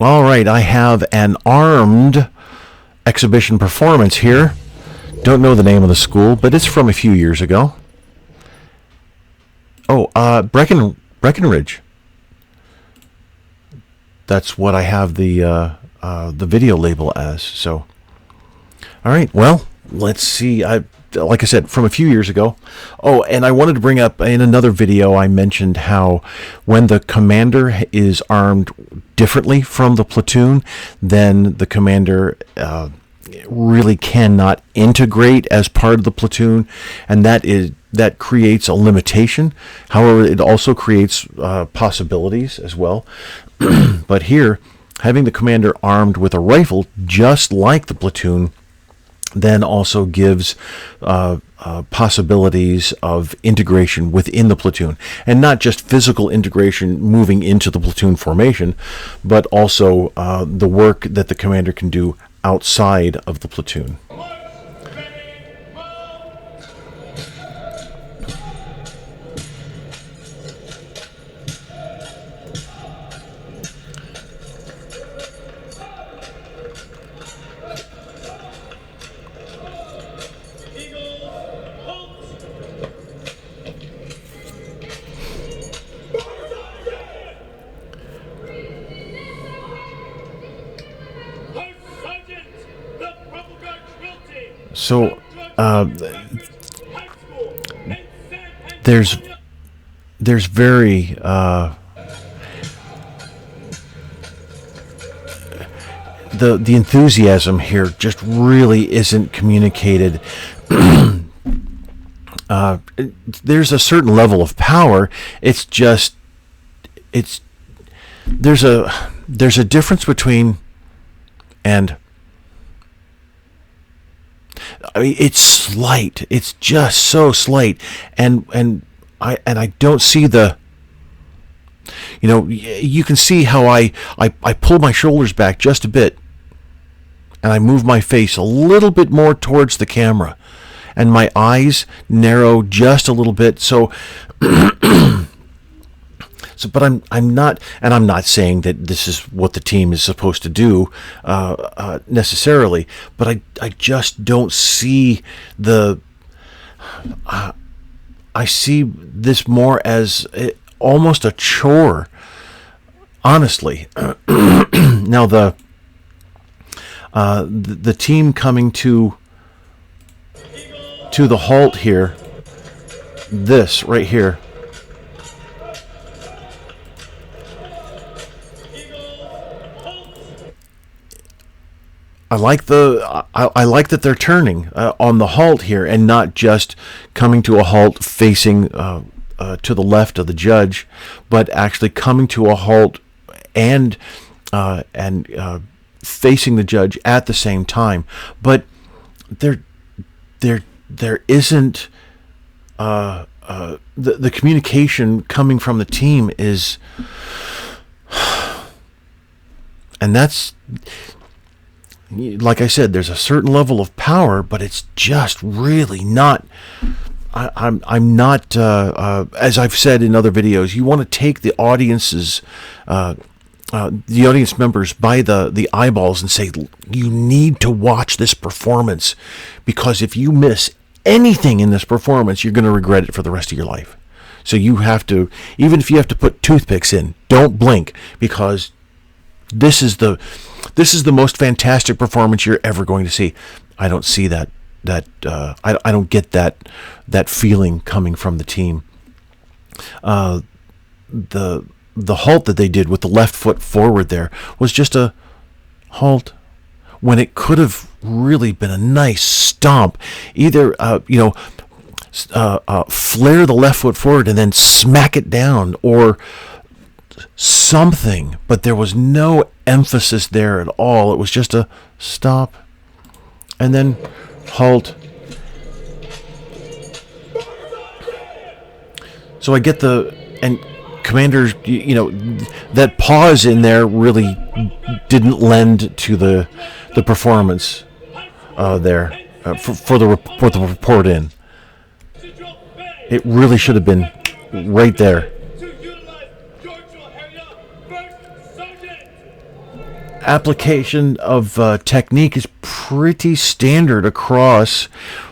All right, I have an armed exhibition performance here. Don't know the name of the school, but it's from a few years ago. Oh, Breckenridge. That's what I have the video label as. So, all right. Well, let's see. Like I said, from a few years ago. Oh, and I wanted to bring up in another video, I mentioned how when the commander is armed differently from the platoon, then the commander really cannot integrate as part of the platoon, and that creates a limitation. However, it also creates possibilities as well. But here, having the commander armed with a rifle, just like the platoon, then also gives possibilities of integration within the platoon. And not just physical integration moving into the platoon formation, but also the work that the commander can do outside of the platoon. So there's very the enthusiasm here just really isn't communicated. There's a certain level of power. It's just there's a difference between, and I mean, it's slight. It's just so slight, and I don't see the. You know, you can see how I pull my shoulders back just a bit, and I move my face a little bit more towards the camera, and my eyes narrow just a little bit. So. So, but I'm not, and I'm not saying that this is what the team is supposed to do necessarily, but I just don't see the. I see this more as almost a chore, honestly. Now the team coming to the halt here. This right here. I like that they're turning on the halt here and not just coming to a halt facing to the left of the judge, but actually coming to a halt and facing the judge at the same time. But there isn't the communication coming from the team is, and that's. Like I said, there's a certain level of power, but it's just really not. I'm not. As I've said in other videos, you want to take the audiences, the audience members by the eyeballs and say, you need to watch this performance, because if you miss anything in this performance, you're going to regret it for the rest of your life. So you have to, even if you have to put toothpicks in, don't blink, because this is the most fantastic performance you're ever going to see. I don't see that. I don't get that feeling coming from the team. The halt that they did with the left foot forward there was just a halt, when it could have really been a nice stomp. Either flare the left foot forward and then smack it down, or something, but there was no emphasis there at all. It was just a stop and then halt. So I get and commanders, that pause in there really didn't lend to the performance there for the report in. It really should have been right there. application of technique is pretty standard across.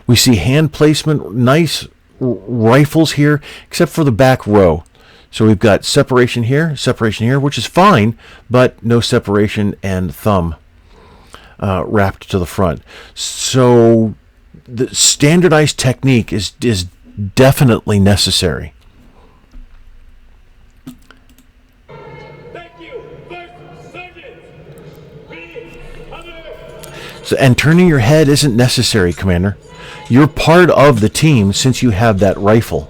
We see hand placement, nice rifles here, except for the back row. So we've got separation here, which is fine, but no separation and thumb wrapped to the front. So the standardized technique is definitely necessary. So, and turning your head isn't necessary, Commander. You're part of the team since you have that rifle.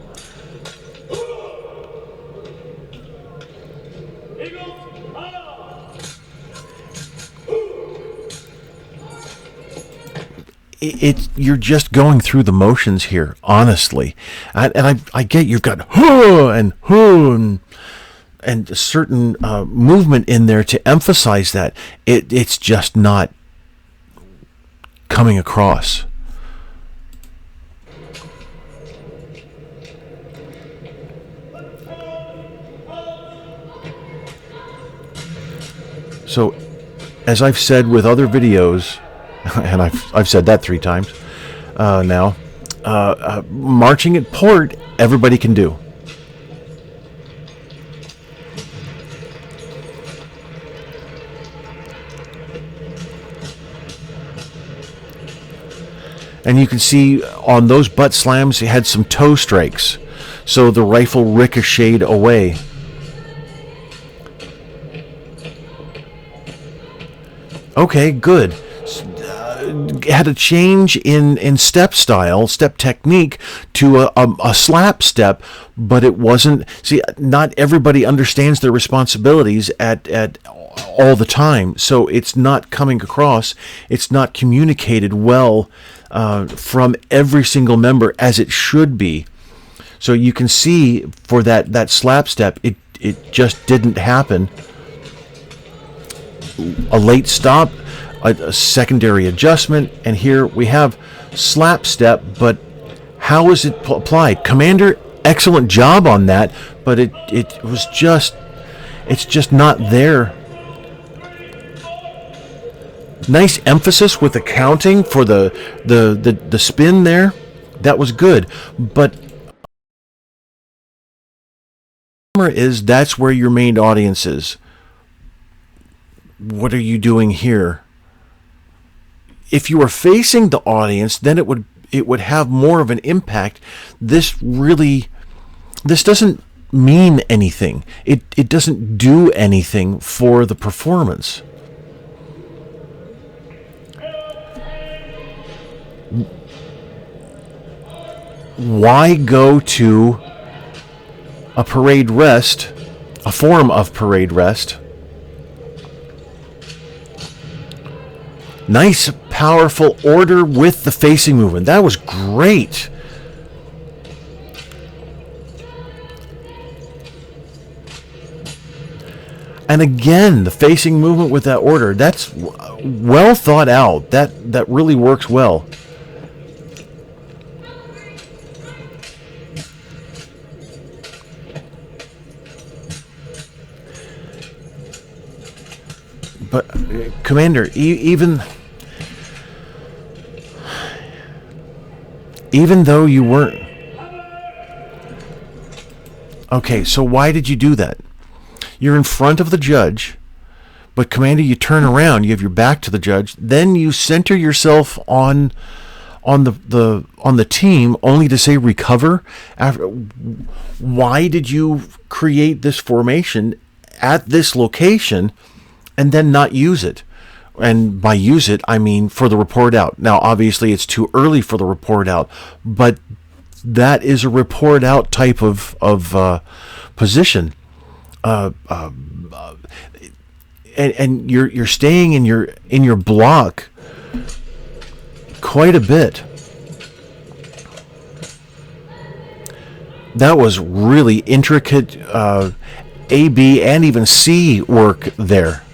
You're just going through the motions here, honestly. I get you've got and a certain movement in there to emphasize that. It's just not coming across. So, as I've said with other videos, and I've said that 3 times now, marching at port, everybody can do. And you can see on those butt slams, it had some toe strikes, so the rifle ricocheted away. Okay, good. Had a change in step style, step technique to a slap step, but it wasn't. See, not everybody understands their responsibilities at all the time, so it's not coming across. It's not communicated well from every single member as it should be. So you can see for that slap step, it just didn't happen. A late stop, a secondary adjustment, and here we have slap step, but how is it applied? Commander, excellent job on that, but it's just not there. Nice emphasis with the counting for the spin there. That was good, but that's where your main audience is. What are you doing here? If you were facing the audience, then it would have more of an impact. This doesn't mean anything. It doesn't do anything for the performance. Why go to a parade rest, a form of parade rest? Nice, powerful order with the facing movement. That was great. And again, the facing movement with that order, that's well thought out. That really works well. But, Commander, even though you weren't... Okay, so why did you do that? You're in front of the judge, but, Commander, you turn around, you have your back to the judge, then you center yourself on the team, only to say recover. Why did you create this formation at this location and then not use it? And by use it, I mean for the report out. Now, obviously, it's too early for the report out, but that is a report out type of position. And you're staying in your block quite a bit. That was really intricate A, B, and even C work there.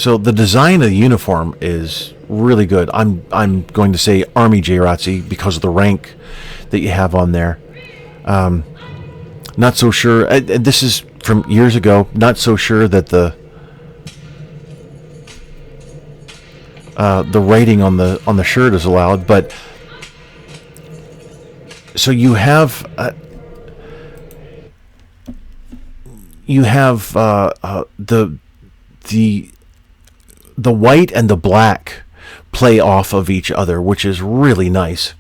So the design of the uniform is really good. I'm going to say Army AJROTC because of the rank that you have on there. Not so sure. This is from years ago. Not so sure that the writing on the shirt is allowed, but so you have the white and the black play off of each other, which is really nice.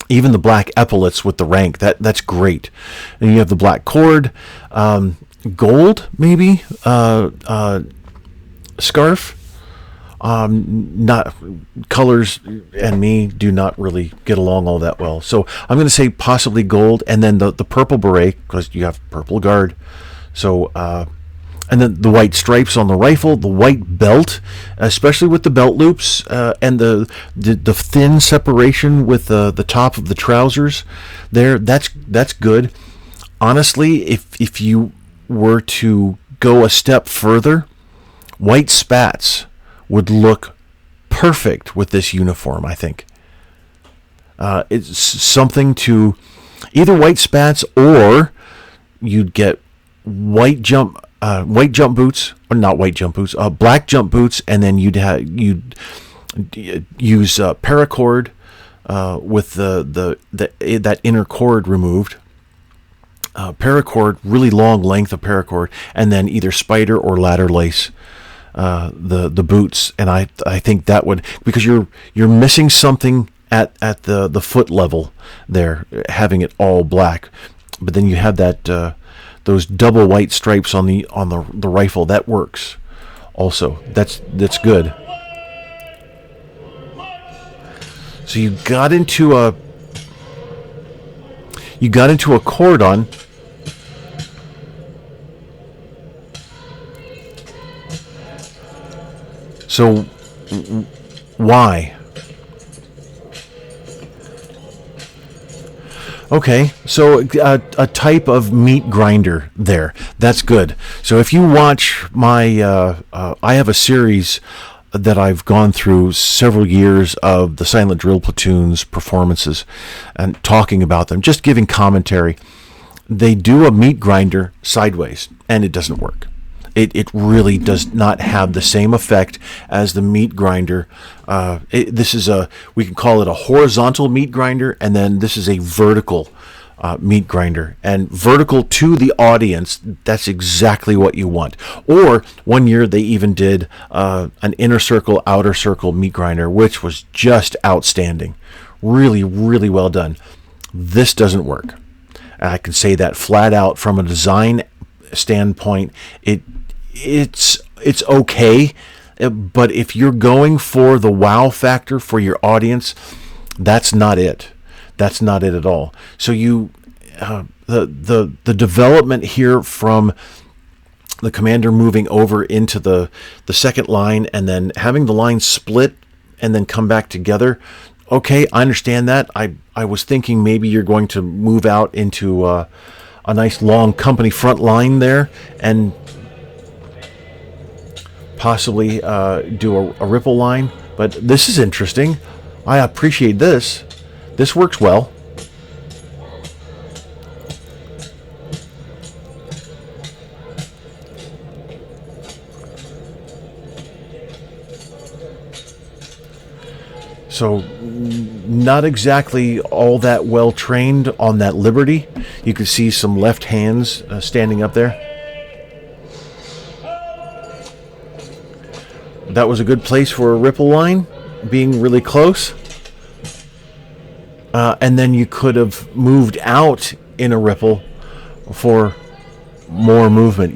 Even the black epaulets with the rank, that's great. And you have the black cord, gold maybe scarf. Not colors and me do not really get along all that well. So I'm going to say possibly gold, and then the purple beret because you have purple guard. So and then the white stripes on the rifle, the white belt, especially with the belt loops, and the thin separation with the top of the trousers. There, that's good. Honestly, if you were to go a step further, white spats would look perfect with this uniform, I think. It's something to either white spats, or you'd get white jump boots, or not white jump boots, black jump boots, and then you'd use paracord with that inner cord removed. Paracord, really long length of paracord, and then either spider or ladder lace the boots. And I think that would, because you're missing something at the foot level there, having it all black, but then you have that those double white stripes on the rifle. That works also. That's good. So you got into a cordon. So why? Okay, so a type of meat grinder there. That's good. So if you watch my, I have a series that I've gone through several years of the Silent Drill Platoon's performances and talking about them, just giving commentary. They do a meat grinder sideways, and it doesn't work. It really does not have the same effect as the meat grinder. This is we can call it a horizontal meat grinder, and then this is a vertical meat grinder. And vertical to the audience, that's exactly what you want. Or one year they even did an inner circle, outer circle meat grinder, which was just outstanding. Really, really well done. This doesn't work. I can say that flat out from a design standpoint. It's okay, but if you're going for the wow factor for your audience, that's not it. That's not it at all. So you the development here from the commander moving over into the second line and then having the line split and then come back together. Okay, I understand that. I was thinking maybe you're going to move out into a nice long company front line there and possibly do a ripple line, but this is interesting. I appreciate this. This works well. So not exactly all that well trained on that Liberty. You can see some left hands standing up there. That was a good place for a ripple line, being really close. And then you could have moved out in a ripple for more movement.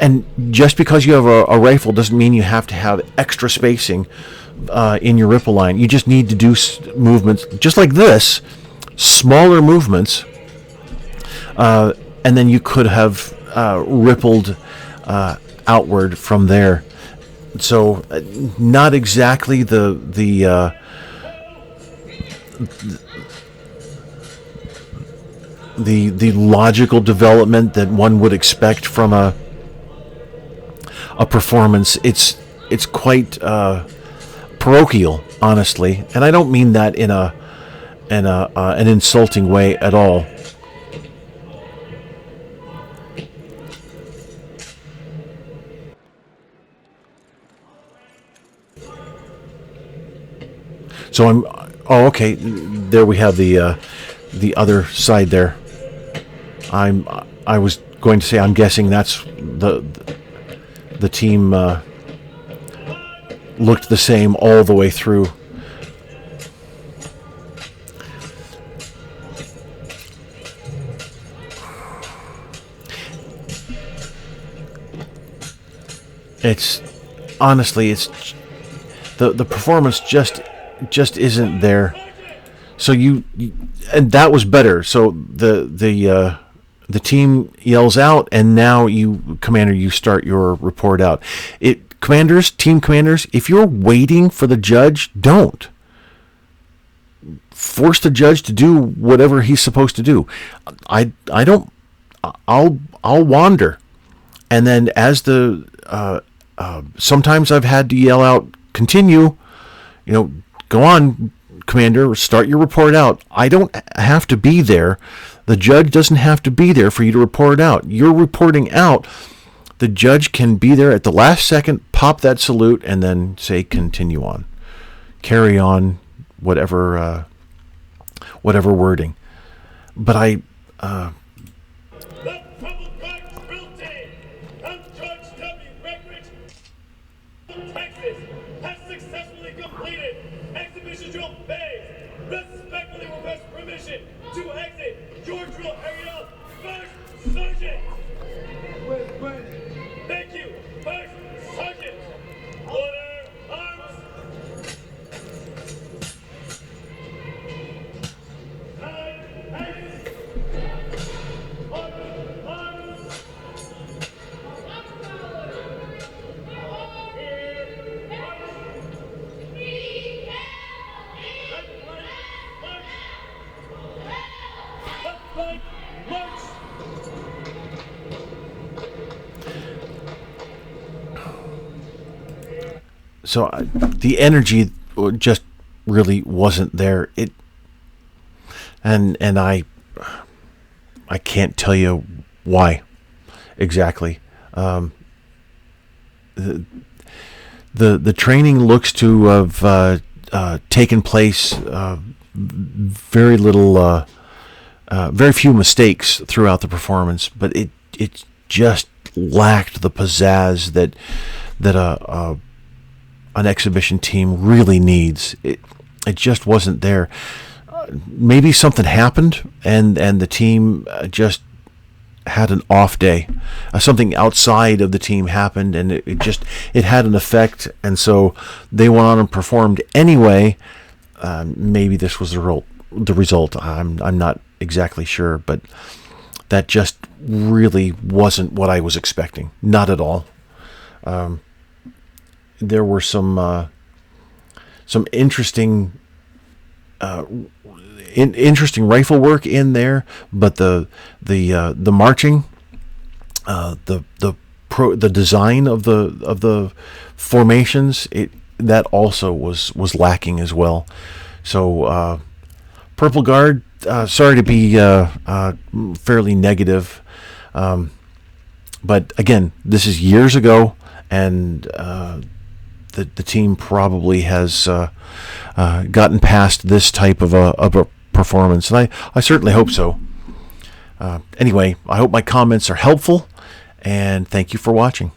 And just because you have a rifle doesn't mean you have to have extra spacing in your ripple line. You just need to do movements just like this, smaller movements, and then you could have rippled outward from there. So not exactly the logical development that one would expect from a a performance. It's quite parochial, honestly, and I don't mean that in an insulting way at all. So I'm. Oh, okay. There we have the other side there. I was going to say I'm guessing that's the team looked the same all the way through. It's honestly, it's the performance just isn't there. So you and that was better. So the team yells out, and now you, commander, you start your report out. Team commanders, if you're waiting for the judge, don't force the judge to do whatever he's supposed to do. I don't. I'll wander, and then as sometimes I've had to yell out, continue. Go on, commander, start your report out. I don't have to be there. The judge doesn't have to be there for you to report out. You're reporting out. The judge can be there at the last second, pop that salute, and then say, continue on. Carry on, whatever wording. But The Trouble Guard Drill Team of George W. Breckenridge, Texas, has successfully completed Exhibition Drill Phase. Respectfully request permission to exit your drill area, First Sergeant. Thank you, First Sergeant. Order arms. So the energy just really wasn't there. And I can't tell you why exactly. The training looks to have taken place. Very few mistakes throughout the performance, but it just lacked the pizzazz that an exhibition team really needs. It just wasn't there. Maybe something happened and the team just had an off day. Something outside of the team happened, and it had an effect, and so they went on and performed anyway. Maybe this was the result. I'm not exactly sure, but that just really wasn't what I was expecting. Not at all. There were some interesting interesting rifle work in there, but the marching, the design of the formations, that also was lacking as well. So Purple Guard, sorry to be fairly negative, but again, this is years ago, and the team probably has gotten past this type of a performance, and I certainly hope so. Anyway, I hope my comments are helpful, and thank you for watching.